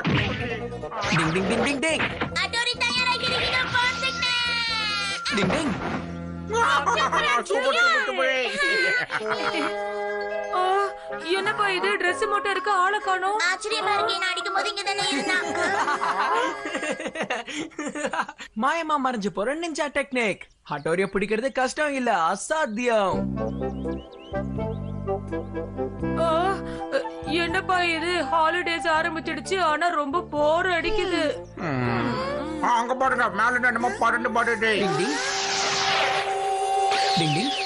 டிங் டிங் டிங் டிங் டிங் அடோரி தயாராகிடுங்க பாத்துங்க. டிங் டிங். என்னப்பா இது Dress மட்டும் இருக்கு, ஆளை காணோம். ஆச்சரியமா இருக்கு, நான் அடிக்கும் போது இங்க தானே இருந்தான். மாயமா மறைஞ்சு போற நிஞ்சா டெக்னிக். ஹட்டோரிய பிடிக்கிறது கஷ்டம் இல்ல, அசாத்தியம். ஆ, என்னப்பா இது ஹாலிடேஸ் ஆரம்பிச்சிடுச்சு, ஆனா ரொம்ப போர் அடிக்குது. அங்க பாருங்க, மேல என்னமோ பறந்து பாடுது. டிங் டிங் டிங் டிங்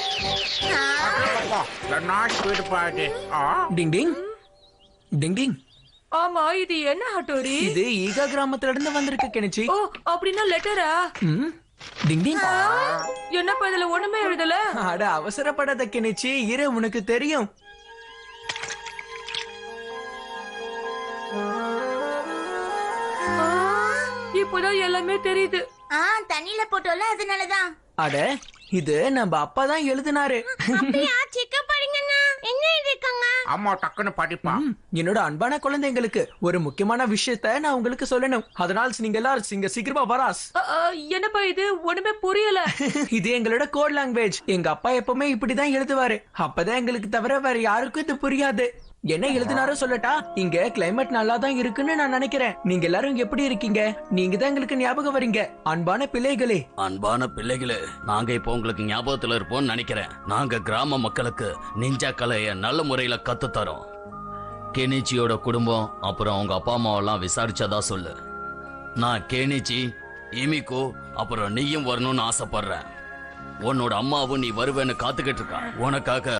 என்ன ஸ்பீடு பாடு. டிங் டிங் டிங் டிங். ஆமா, இது என்ன ஹட்டோரி? இது ஈகா கிராமத்துல இருந்து வந்திருக்கு கெனிச்சி. ஓ, அப்படின்னா லெட்டரா? டிங் டிங். என்னப்பா இதுல ஒண்ணுமே எழுதல? அட அவசரப்படாத கெனிச்சி, இரு உனக்கு தெரியும். இப்போதான் எல்லாமே தெரியுது. தண்ணியில போட்டோல, அதனாலதான். அட இது நம்ம அப்பா தான் எழுதினாரு. என்ன இருக்காங்க? அம்மா டக்குன்னு படிப்பா. என்னோட அன்பான குழந்தைங்களுக்கு ஒரு முக்கியமான விஷயத்த நான் உங்களுக்கு சொல்லணும். அதனால நீங்க எல்லாரும் சீக்கிரமா வராஸ். என்னப்பா இது ஒண்ணுமே புரியல. இது எங்களோட கோட் லாங்குவேஜ். எங்க அப்பா எப்பவுமே இப்படிதான் எழுதுவாரு. அப்பதான் எங்களுக்கு தவிர வேற யாருக்கும் இது புரியாது. என்ன எழுதினாரோ சொல்லட்டா? இங்க கிளைமேட் நல்லா தான் இருக்குன்னு நான் நினைக்கிறேன். நீங்க எல்லாரும் எப்படி இருக்கீங்க? நீங்க தான் எங்களுக்கு ஞாபகம் வரீங்க, அன்பான பிள்ளைகளே. அன்பான பிள்ளைகளே, நாங்க இப்போ உங்களுக்கு ஞாபகத்துல இருப்போம்னு நினைக்கிறேன். நாங்க கிராம மக்களுக்கு நிஞ்சா கலைய நல்ல முறையில கத்து தரோம். கெனிச்சியோட குடும்பம் அப்புறம் அவங்க அப்பா அம்மாவெல்லாம் விசாரிச்சதா சொல்லு. நான் கெனிச்சி, இமிகோ அப்புறம் நீயும் வரணும்னு ஆசைப்படுறேன். உன்னோட அம்மாவும் நீ வருவேன்னு காத்துக்கிட்டு இருக்கா. உனக்காக